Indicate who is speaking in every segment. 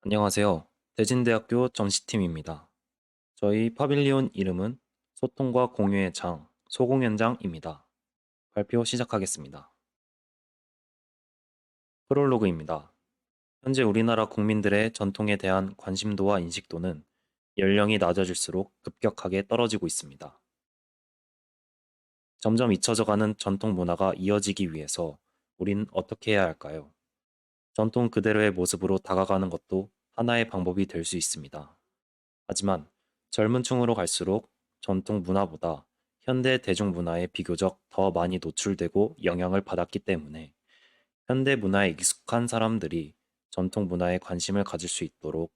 Speaker 1: 안녕하세요. 대진대학교 정시팀입니다. 저희 파빌리온 이름은 소통과 공유의 장, 소공연장입니다. 발표 시작하겠습니다. 프롤로그입니다. 현재 우리나라 국민들의 전통에 대한 관심도와 인식도는 연령이 낮아질수록 급격하게 떨어지고 있습니다. 점점 잊혀져가는 전통 문화가 이어지기 위해서 우린 어떻게 해야 할까요? 전통 그대로의 모습으로 다가가는 것도 하나의 방법이 될 수 있습니다. 하지만 젊은 층으로 갈수록 전통 문화보다 현대 대중문화에 비교적 더 많이 노출되고 영향을 받았기 때문에 현대 문화에 익숙한 사람들이 전통 문화에 관심을 가질 수 있도록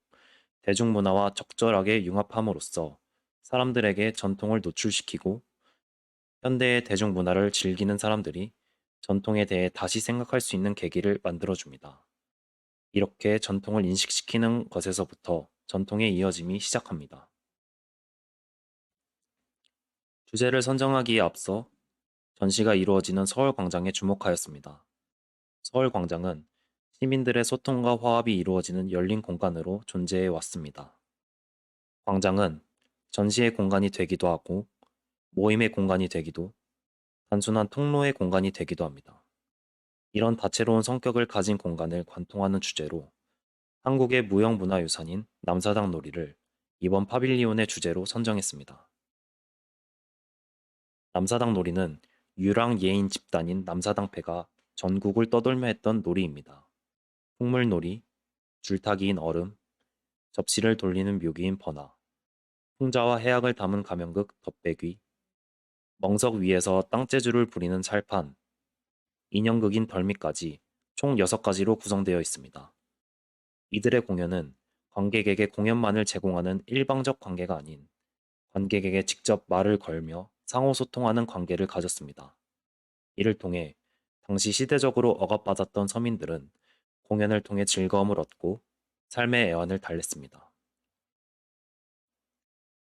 Speaker 1: 대중문화와 적절하게 융합함으로써 사람들에게 전통을 노출시키고 현대의 대중문화를 즐기는 사람들이 전통에 대해 다시 생각할 수 있는 계기를 만들어줍니다. 이렇게 전통을 인식시키는 것에서부터 전통의 이어짐이 시작합니다. 주제를 선정하기에 앞서 전시가 이루어지는 서울광장에 주목하였습니다. 서울광장은 시민들의 소통과 화합이 이루어지는 열린 공간으로 존재해 왔습니다. 광장은 전시의 공간이 되기도 하고 모임의 공간이 되기도 단순한 통로의 공간이 되기도 합니다. 이런 다채로운 성격을 가진 공간을 관통하는 주제로 한국의 무형문화유산인 남사당 놀이를 이번 파빌리온의 주제로 선정했습니다. 남사당 놀이는 유랑 예인 집단인 남사당패가 전국을 떠돌며 했던 놀이입니다. 풍물놀이, 줄타기인 얼음, 접시를 돌리는 묘기인 번화, 풍자와 해악을 담은 가면극 덧배귀, 멍석 위에서 땅재주를 부리는 살판, 인형극인 덜미까지 총 6가지로 구성되어 있습니다. 이들의 공연은 관객에게 공연만을 제공하는 일방적 관계가 아닌 관객에게 직접 말을 걸며 상호소통하는 관계를 가졌습니다. 이를 통해 당시 시대적으로 억압받았던 서민들은 공연을 통해 즐거움을 얻고 삶의 애환을 달랬습니다.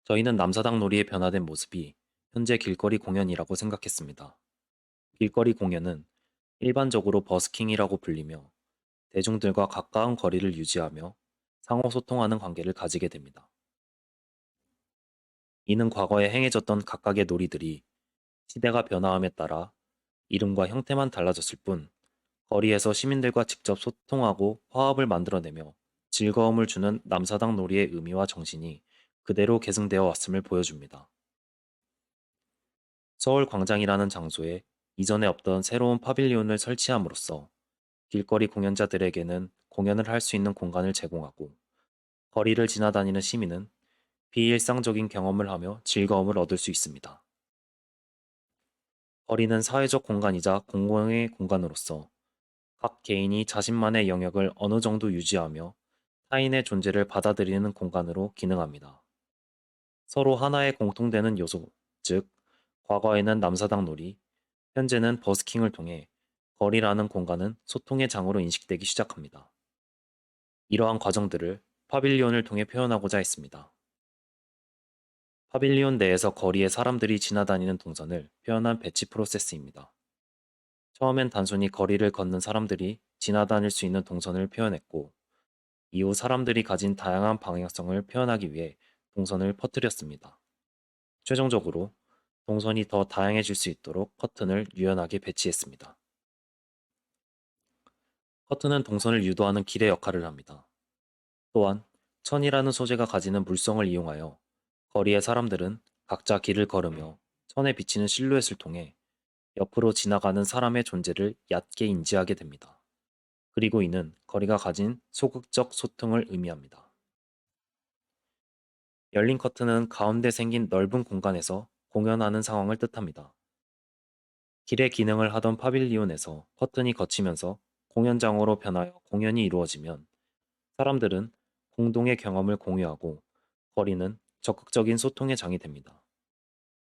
Speaker 1: 저희는 남사당 놀이의 변화된 모습이 현재 길거리 공연이라고 생각했습니다. 길거리 공연은 일반적으로 버스킹이라고 불리며 대중들과 가까운 거리를 유지하며 상호소통하는 관계를 가지게 됩니다. 이는 과거에 행해졌던 각각의 놀이들이 시대가 변화함에 따라 이름과 형태만 달라졌을 뿐 거리에서 시민들과 직접 소통하고 화합을 만들어내며 즐거움을 주는 남사당 놀이의 의미와 정신이 그대로 계승되어 왔음을 보여줍니다. 서울 광장이라는 장소에 이전에 없던 새로운 파빌리온을 설치함으로써 길거리 공연자들에게는 공연을 할 수 있는 공간을 제공하고 거리를 지나다니는 시민은 비일상적인 경험을 하며 즐거움을 얻을 수 있습니다. 거리는 사회적 공간이자 공공의 공간으로서 각 개인이 자신만의 영역을 어느 정도 유지하며 타인의 존재를 받아들이는 공간으로 기능합니다. 서로 하나의 공통되는 요소, 즉, 과거에는 남사당 놀이, 현재는 버스킹을 통해 거리라는 공간은 소통의 장으로 인식되기 시작합니다. 이러한 과정들을 파빌리온을 통해 표현하고자 했습니다. 파빌리온 내에서 거리에 사람들이 지나다니는 동선을 표현한 배치 프로세스입니다. 처음엔 단순히 거리를 걷는 사람들이 지나다닐 수 있는 동선을 표현했고, 이후 사람들이 가진 다양한 방향성을 표현하기 위해 동선을 퍼뜨렸습니다. 최종적으로 동선이 더 다양해질 수 있도록 커튼을 유연하게 배치했습니다. 커튼은 동선을 유도하는 길의 역할을 합니다. 또한 천이라는 소재가 가지는 물성을 이용하여 거리의 사람들은 각자 길을 걸으며 천에 비치는 실루엣을 통해 옆으로 지나가는 사람의 존재를 얕게 인지하게 됩니다. 그리고 이는 거리가 가진 소극적 소통을 의미합니다. 열린 커튼은 가운데 생긴 넓은 공간에서 공연하는 상황을 뜻합니다. 길의 기능을 하던 파빌리온에서 커튼이 걷히면서 공연장으로 변하여 공연이 이루어지면 사람들은 공동의 경험을 공유하고 거리는 적극적인 소통의 장이 됩니다.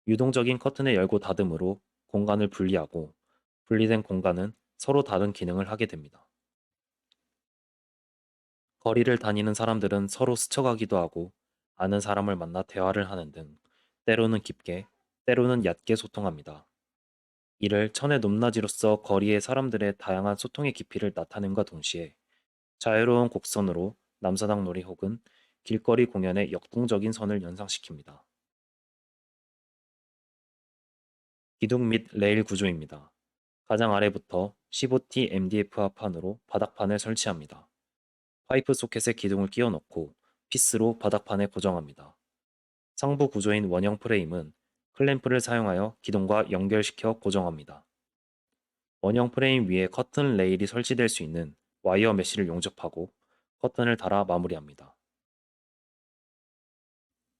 Speaker 1: 유동적인 커튼의 열고 닫음으로 공간을 분리하고 분리된 공간은 서로 다른 기능을 하게 됩니다. 거리를 다니는 사람들은 서로 스쳐가기도 하고 아는 사람을 만나 대화를 하는 등 때로는 깊게, 때로는 얕게 소통합니다. 이를 천의 높낮이로서 거리의 사람들의 다양한 소통의 깊이를 나타냄과 동시에 자유로운 곡선으로 남사당 놀이 혹은 길거리 공연의 역동적인 선을 연상시킵니다. 기둥 및 레일 구조입니다. 가장 아래부터 15T MDF 판으로 바닥판을 설치합니다. 파이프 소켓에 기둥을 끼워 넣고 피스로 바닥판에 고정합니다. 상부 구조인 원형 프레임은 클램프를 사용하여 기둥과 연결시켜 고정합니다. 원형 프레임 위에 커튼 레일이 설치될 수 있는 와이어 메쉬를 용접하고 커튼을 달아 마무리합니다.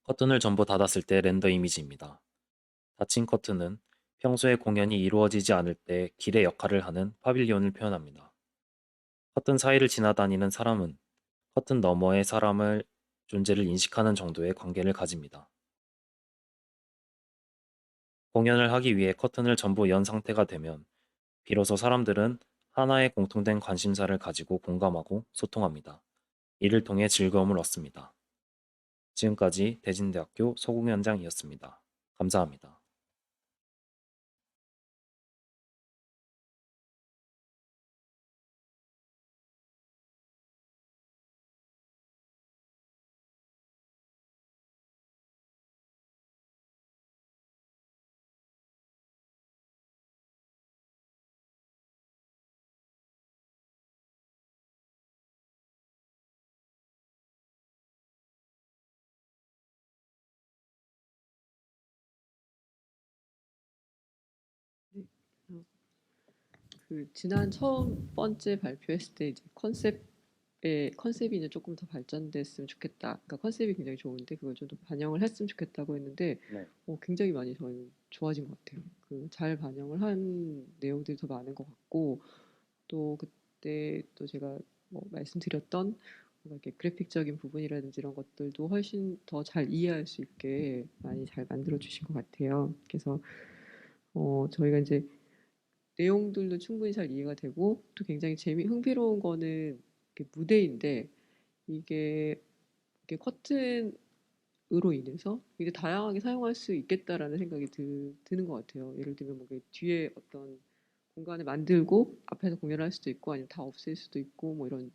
Speaker 1: 커튼을 전부 닫았을 때 렌더 이미지입니다. 닫힌 커튼은 평소에 공연이 이루어지지 않을 때 길의 역할을 하는 파빌리온을 표현합니다. 커튼 사이를 지나다니는 사람은 커튼 너머의 사람을 존재를 인식하는 정도의 관계를 가집니다. 공연을 하기 위해 커튼을 전부 연 상태가 되면 비로소 사람들은 하나의 공통된 관심사를 가지고 공감하고 소통합니다. 이를 통해 즐거움을 얻습니다. 지금까지 대진대학교 서공현장이었습니다. 감사합니다.
Speaker 2: 네. 그 지난 처음 번째 발표했을 때 이제 컨셉이 이제 조금 더 발전됐으면 좋겠다. 그러니까 컨셉이 굉장히 좋은데 그걸 좀 더 반영을 했으면 좋겠다고 했는데
Speaker 1: 네.
Speaker 2: 굉장히 많이 저는 좋아진 것 같아요. 그 잘 반영을 한 내용들이 더 많은 것 같고 또 그때 또 제가 뭐 말씀드렸던 뭔가 이렇게 그래픽적인 부분이라든지 이런 것들도 훨씬 더 잘 이해할 수 있게 많이 잘 만들어 주신 것 같아요. 그래서 저희가 이제 내용들도 충분히 잘 이해가 되고 또 굉장히 흥미로운 거는 무대인데 이게 커튼으로 인해서 이게 다양하게 사용할 수 있겠다라는 생각이 드는 것 같아요. 예를 들면 뭐 뒤에 어떤 공간을 만들고 앞에서 공연을 할 수도 있고 아니면 다 없앨 수도 있고 뭐 이런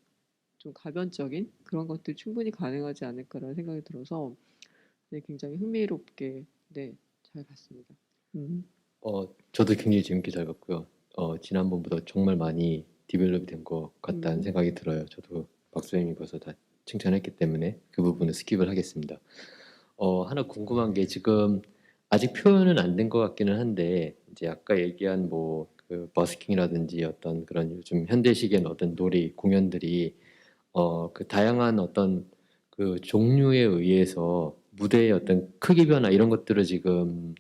Speaker 2: 좀 가변적인 그런 것들 충분히 가능하지 않을까라는 생각이 들어서 네, 굉장히 흥미롭게 네, 잘 봤습니다.
Speaker 3: 저도 굉장히 재밌게 잘 봤고요. 지난번보다 정말 많이 디벨롭이 된 것 같다는 생각이 들어요. 저도 박수님이 벌써 다 칭찬했기 때문에 그 부분은 스킵을 하겠습니다. 하나 궁금한 게 지금 아직 표현은 안 된 것 같기는 한데 이제 아까 얘기한 뭐 그 버스킹이라든지 어떤 그런 요즘 현대식의 어떤 놀이 공연들이 그 다양한 어떤 그 종류에 의해서 무대의 어떤 크기 변화 이런 것들을 지금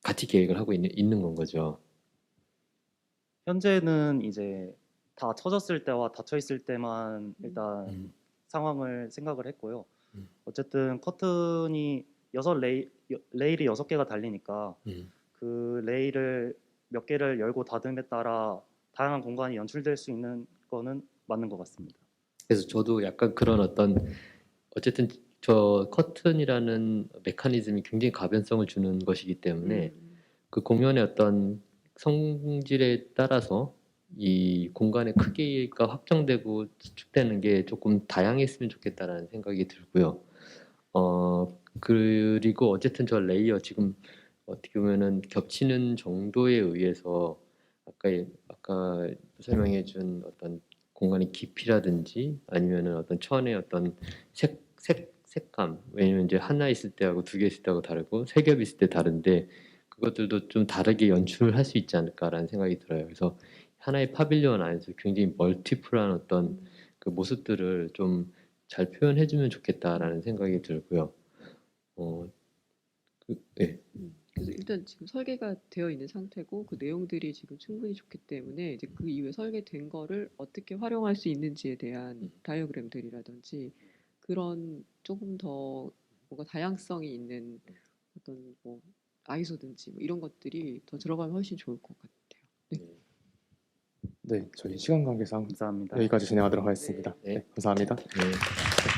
Speaker 3: 같이 계획을 하고 있는 건 거죠.
Speaker 4: 현재는 이제 다 쳐졌을 때와 닫혀 있을 때만 일단
Speaker 3: 음.
Speaker 4: 상황을 생각을 했고요.
Speaker 3: 음.
Speaker 4: 어쨌든 커튼이 레일이 6개가 달리니까 그 레일을 몇 개를 열고 닫음에 따라 다양한 공간이 연출될 수 있는 거는 맞는 것 같습니다.
Speaker 3: 그래서 저도 약간 그런 어쨌든 저 커튼이라는 메커니즘이 굉장히 가변성을 주는 것이기 때문에 그 공연의 어떤 성질에 따라서 이 공간의 크기가 확정되고 수축되는 게 조금 다양했으면 좋겠다라는 생각이 들고요. 그리고 어쨌든 저 레이어 지금 어떻게 보면은 겹치는 정도에 의해서 아까 설명해준 어떤 공간의 깊이라든지 아니면은 어떤 천의 어떤 색감, 왜냐면 이제 하나 있을 때하고 두 개 있을 때하고 다르고 세 겹 있을 때 다른데 그것들도 좀 다르게 연출을 할 수 있지 않을까라는 생각이 들어요. 그래서 하나의 파빌리온 안에서 굉장히 멀티플한 어떤 그 모습들을 좀 잘 표현해주면 좋겠다라는 생각이 들고요. 네.
Speaker 2: 그래서 일단 지금 설계가 되어 있는 상태고 그 내용들이 지금 충분히 좋기 때문에 이제 그 이후에 설계된 거를 어떻게 활용할 수 있는지에 대한 다이어그램들이라든지 그런 조금 더 뭔가 다양성이 있는 어떤 뭐 아이소든지 뭐 이런 것들이 더 들어가면 훨씬 좋을 것 같아요. 네.
Speaker 5: 네, 저희 시간 관계상
Speaker 4: 감사합니다.
Speaker 5: 여기까지 진행하도록 하겠습니다.
Speaker 3: 네.
Speaker 5: 네, 감사합니다.
Speaker 3: 네.